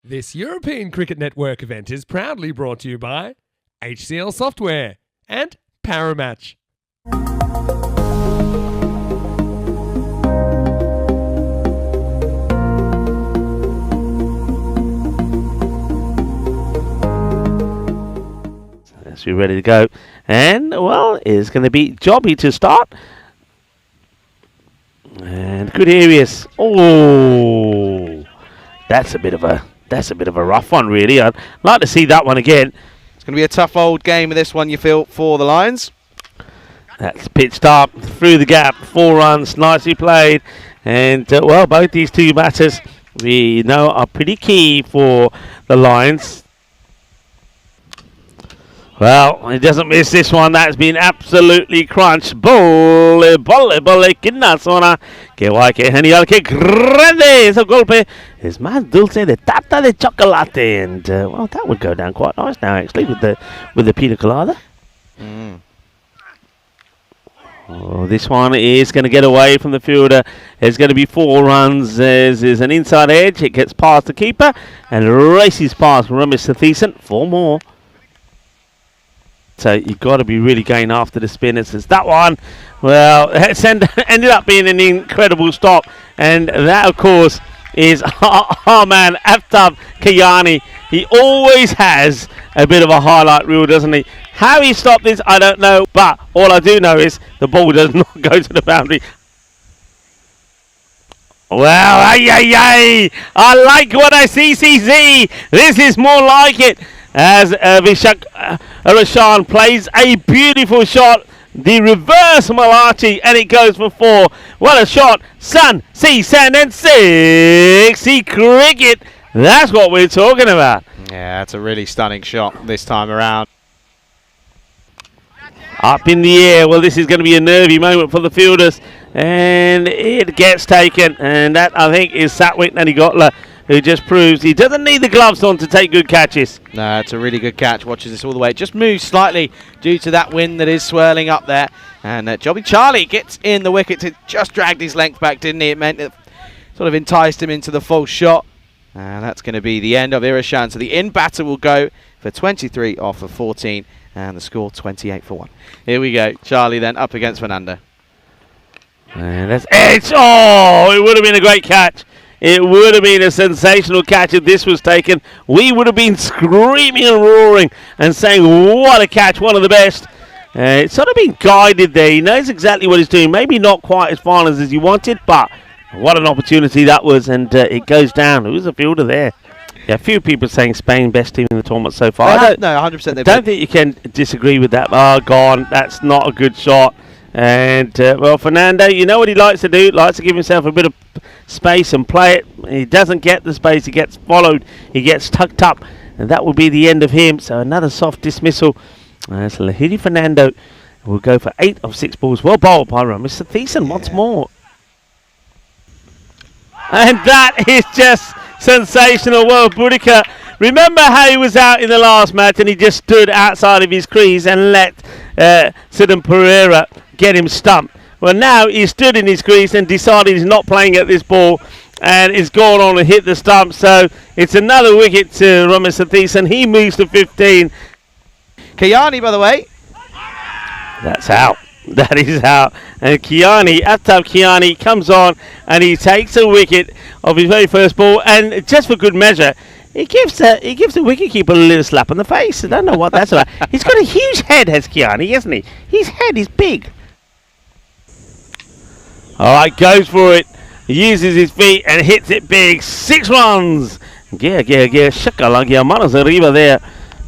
This European Cricket Network event is proudly brought to you by HCL Software and Paramatch. So we're ready to go. And, well, it's going to be Jobby to start. And good areas. Oh, that's a bit of a rough one, really. I'd like to see that one again. It's going to be a tough old game of this one, you feel, for the Lions. That's pitched up through the gap. 4 runs, nicely played. And, well, both these two batters we know are pretty key for the Lions. Well, he doesn't miss this one. That's been absolutely crunched. Bolle, kinna zona. Que guay, que genial, que grande. Ese golpe es más dulce de tarta de chocolate. And, well, that would go down quite nice now, actually, with the pina colada. Oh, this one is going to get away from the fielder. There's going to be 4 runs. There's an inside edge. It gets past the keeper and races past Ramesh Sathiesan. 4 more. So you've got to be really going after the spinners. As that one, well, it's ended up being an incredible stop. And that, of course, is our man, Aftab Kayani. He always has a bit of a highlight reel, doesn't he? How he stopped this, I don't know. But all I do know is the ball does not go to the boundary. Well, ay. I like what I see, CZ. This is more like it. As Vishak Rashan plays a beautiful shot, the reverse Malachi, and it goes for 4. What a shot! Sun, sea, sand, and 60 cricket. That's what we're talking about. Yeah, it's a really stunning shot this time around. Up in the air. Well, this is going to be a nervy moment for the fielders, and it gets taken. And that, I think, is Satwik Nanigotla, who just proves he doesn't need the gloves on to take good catches. No, it's a really good catch. Watches this all the way. It just moves slightly due to that wind that is swirling up there. And Jobby Charlie gets in the wickets. It just dragged his length back, didn't he? It meant it sort of enticed him into the false shot. And that's going to be the end of Irashan. So the in batter will go for 23 off of 14. And the score 28 for 1. Here we go. Charlie then up against Fernando. And that's edge. Oh, it would have been a great catch. It would have been a sensational catch if this was taken. We would have been screaming and roaring and saying, what a catch, one of the best. It's sort of been guided there. He knows exactly what he's doing. Maybe not quite as far as he wanted, but what an opportunity that was. And it goes down. Who's the fielder there? Yeah, a few people saying Spain best team in the tournament so far. No, 100%. I don't think you can disagree with that. Oh, gone. That's not a good shot. And, well, Fernando, you know what he likes to do? He likes to give himself a bit of space and play it. He doesn't get the space. He gets followed. He gets tucked up. And that will be the end of him. So another soft dismissal. So Lahiri Fernando will go for 8 of 6 balls. Well bowled by Mr. Thiessen once more. And that is just sensational. Well, Boudica, remember how he was out in the last match and he just stood outside of his crease and let Sidham Pereira get him stumped. Well, now he stood in his crease and decided he's not playing at this ball and is gone on and hit the stump. So it's another wicket to Ramesh Sathiesan. He moves to 15. Kayani, by the way. That's out. That is out. And Kiani, Aftab Kiani, comes on and he takes a wicket of his very first ball. And just for good measure, he gives the wicketkeeper a little slap on the face. I don't know what that's about. He's got a huge head, has Kiani, hasn't he? His head is big. All right, goes for it. He uses his feet and hits it big. 6 runs. Shakalagia manos arriba there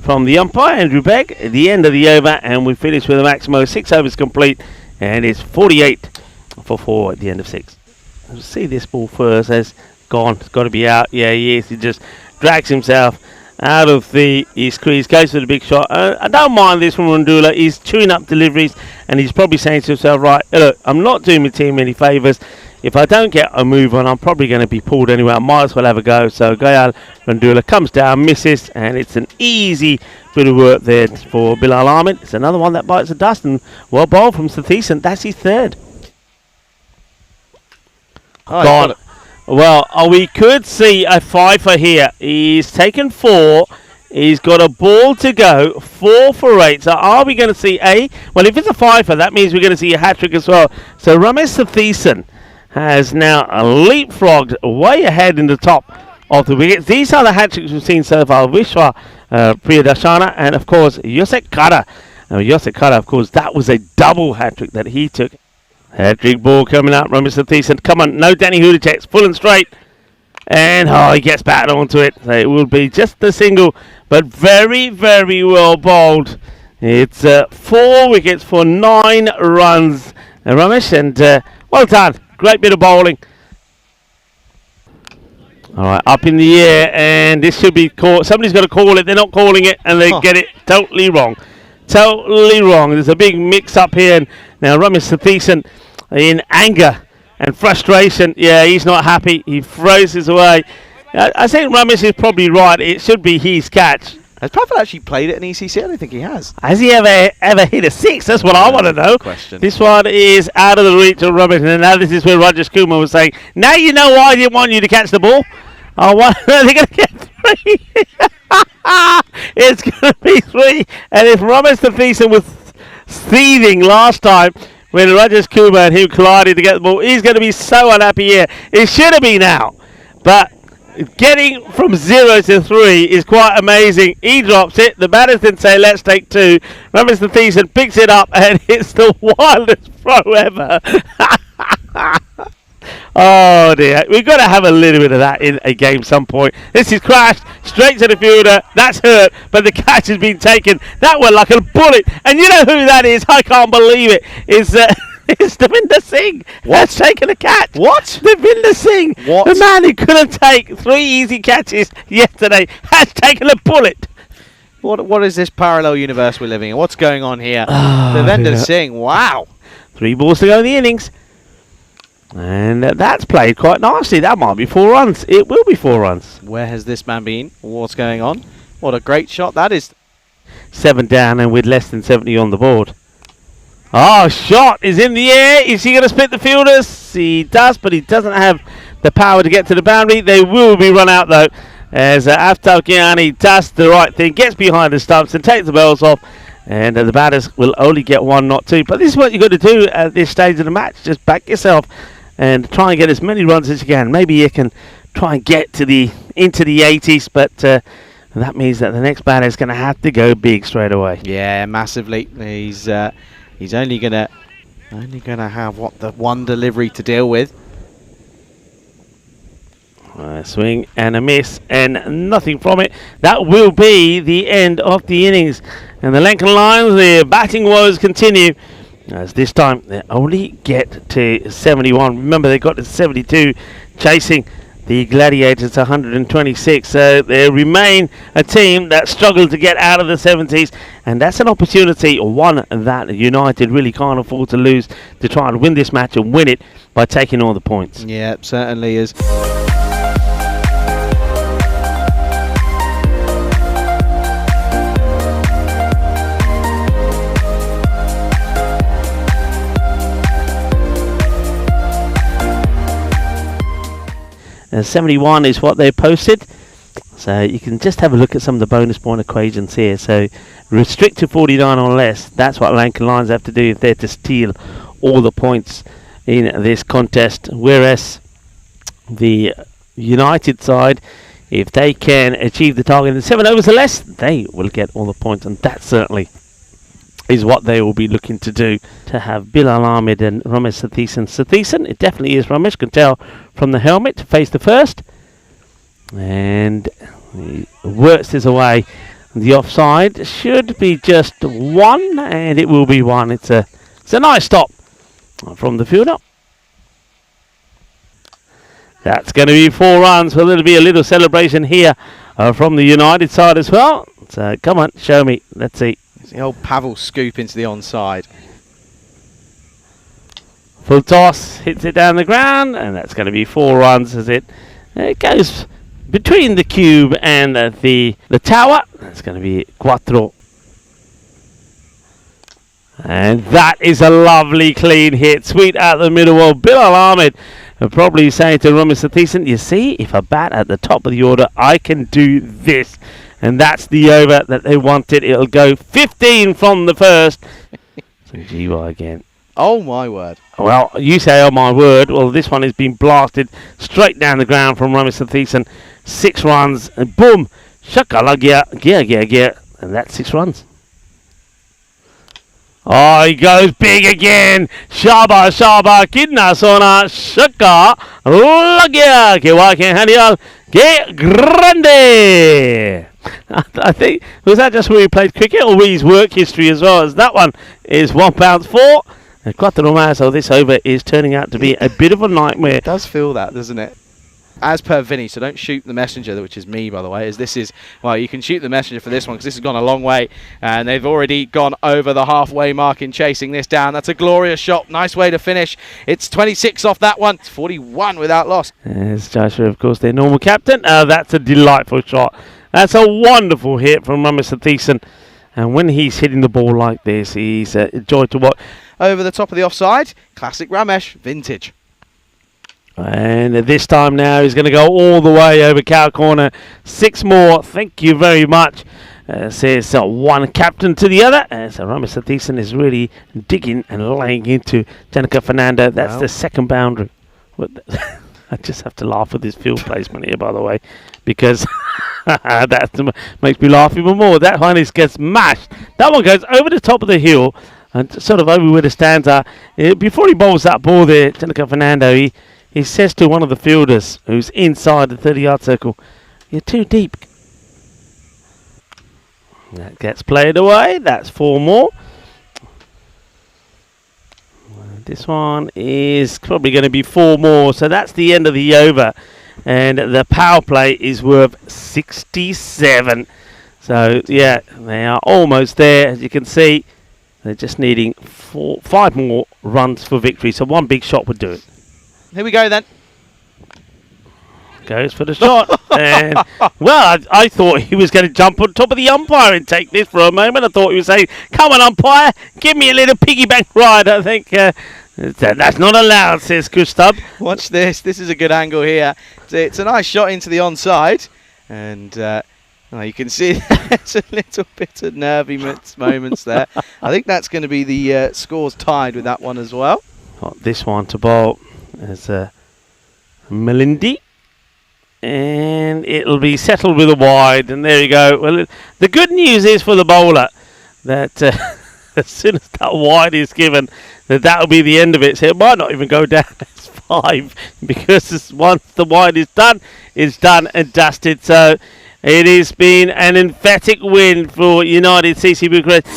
from the umpire, Andrew Begg, at the end of the over. And we finish with a maximum of 6 overs complete. And it's 48 for 4 at the end of 6. Let's see this ball first. Has gone. It's got to be out. Yeah, he is. He just drags himself out of his crease, goes for the big shot. I don't mind this from Rundula. He's chewing up deliveries and he's probably saying to himself, right, look, I'm not doing my team any favours. If I don't get a move on, I'm probably going to be pulled anyway. I might as well have a go. So Gayal Rundula comes down, misses, and it's an easy bit of work there for Bilal Ahmed. It's another one that bites the dust, and well bowled from Sathiesan. That's his 3rd. Oh, gone. Well, we could see a fifer here. He's taken 4. He's got a ball to go. 4 for 8. So are we going to see a... Well, if it's a fifer, that means we're going to see a hat-trick as well. So Ramesh Satheesan has now leapfrogged way ahead in the top of the wickets. These are the hat-tricks we've seen so far. Vishwa Priyadarshana and, of course, Yosek Kara. Now, Yosek Kara, of course, that was a double hat-trick that he took. Hat-trick ball coming up. Ramesh Satheesan. Come on, no Danny Hudicek. Full and straight. And, he gets batted onto it. So it will be just a single, but very, very well bowled. It's 4 wickets for 9 runs. Ramesh, and well done. Great bit of bowling. All right, up in the air, and this should be caught. Somebody's got to call it. They're not calling it, and they get it totally wrong. Totally wrong. There's a big mix-up here. And now Ramesh Satheesan in anger and frustration. Yeah, he's not happy. He throws this away. I think Ramesh is probably right. It should be his catch. Has Pratham actually played it in ECC? I don't think he has. Has he ever hit a 6? That's what I want to know. Question. This one is out of the reach of Ramesh. And now this is where Rajesh Kumar was saying, now you know why I didn't want you to catch the ball. They're going to get 3. It's going to be 3. And if Ramesh Satheesan was seething last time when Rajesh Kumar and him collided to get the ball, he's going to be so unhappy here. It should have been out. But getting from 0 to 3 is quite amazing. He drops it. The batters then say, let's take 2. Ramesh Satheesan picks it up and hits the wildest throw ever. Oh dear. We've got to have a little bit of that in a game some point. This is crashed straight to the fielder. That's hurt, but the catch has been taken. That went like a bullet. And you know who that is? I can't believe it. It's Devinder Singh. What's taken a catch? What? Devinder Singh. What? The man who couldn't take 3 easy catches yesterday has taken a bullet. What is this parallel universe we're living in? What's going on here? Devinder Singh. Wow. 3 balls to go in the innings. And that's played quite nicely. That might be 4 runs. It will be 4 runs. Where has this man been? What's going on? What a great shot that is. 7 down and with less than 70 on the board. Shot is in the air. Is he going to split the fielders? He does, but he doesn't have the power to get to the boundary. They will be run out though, as Aftab Kiani does the right thing, gets behind the stumps and takes the bells off. And the batters will only get 1, not 2. But this is what you've got to do at this stage of the match. Just back yourself and try and get as many runs as you can. Maybe you can try and get to into the 80s, but that means that the next batter is going to have to go big straight away. Yeah, massively. He's only gonna have the 1 delivery to deal with. Swing and a miss and nothing from it. That will be the end of the innings. And the Lankan Lions, their batting woes continue. As this time they only get to 71. Remember, they got to 72 chasing the Gladiators 126. So they remain a team that struggled to get out of the 70s. And that's an opportunity, one that United really can't afford to lose, to try and win this match and win it by taking all the points. Yeah, it certainly is. And 71 is what they posted. So you can just have a look at some of the bonus point equations here. So restrict to 49 or less. That's what Lankan Lions have to do if they're to steal all the points in this contest. Whereas the United side, if they can achieve the target in 7 overs or less, they will get all the points. And that certainly is what they will be looking to do, to have Bilal Ahmed and Ramesh Satheesan. Satheesan, it definitely is Ramesh, can tell from the helmet, face the first. And he works his away. The offside should be just 1, and it will be 1. It's a nice stop from the fielder. That's going to be 4 runs, so there'll be a little celebration here from the United side as well. So come on, show me. Let's see. It's the old Pavel scoop into the onside. Full toss, hits it down the ground, and that's going to be 4 runs as it goes between the cube and the tower. That's going to be 4. And that is a lovely clean hit. Sweet out the middle. Well, Bilal Ahmed probably saying to Romy Sathisen, you see, if I bat at the top of the order, I can do this. And that's the over that they wanted. It'll go 15 from the first. So GY again. Oh, my word. Well, you say, oh, my word. Well, this one has been blasted straight down the ground from Romy Sathisen. 6 runs, and boom, shakalagia, gear. And that's 6 runs. Oh, he goes big again. Shaba, kidna sona, shaka, lagia, que waken hanial, que grande. I think, was that just where he played cricket or his work history as well? As that one is 1 pound 4. And Quattro Maso, this over is turning out to be a bit of a nightmare. It does feel that, doesn't it? As per Vinny, so don't shoot the messenger, which is me, by the way, as this is, well, you can shoot the messenger for this one because this has gone a long way and they've already gone over the halfway mark in chasing this down. That's a glorious shot. Nice way to finish. It's 26 off that one. It's 41 without loss. There's Joshua, of course, their normal captain. That's a delightful shot. That's a wonderful hit from Romy Sathisen. And when he's hitting the ball like this, he's a joy to watch. Over the top of the offside, classic Ramesh, vintage. And this time now he's going to go all the way over cow corner. 6 more. Thank you very much. Says one captain to the other. So Romy Sathisen is really digging and laying into Janica Fernando. That's the second boundary. I just have to laugh at this field placement here, by the way, because that makes me laugh even more. That one gets mashed. That one goes over the top of the hill and sort of over where the stands are. Before he bowls that ball there, Janica Fernando, he says to one of the fielders who's inside the 30-yard circle, "You're too deep." That gets played away. That's 4 more. This one is probably going to be 4 more. So that's the end of the over. And the power play is worth 67. So, yeah, they are almost there. As you can see, they're just needing 5 more runs for victory. So one big shot would do it. Here we go then. Goes for the shot. And, well, I thought he was going to jump on top of the umpire and take this for a moment. I thought he was saying, "Come on, umpire, give me a little piggyback ride." I think that's not allowed, says Gustav. Watch this. This is a good angle here. It's a nice shot into the onside. And you can see there's a little bit of nervy moments there. I think that's going to be the scores tied with that one as well. Got this one to bowl as Melindy. And it'll be settled with a wide, and there you go. Well, the good news is for the bowler that as soon as that wide is given, that'll be the end of it. So it might not even go down as 5 because once the wide is done, it's done and dusted. So it has been an emphatic win for United CC Bucharest.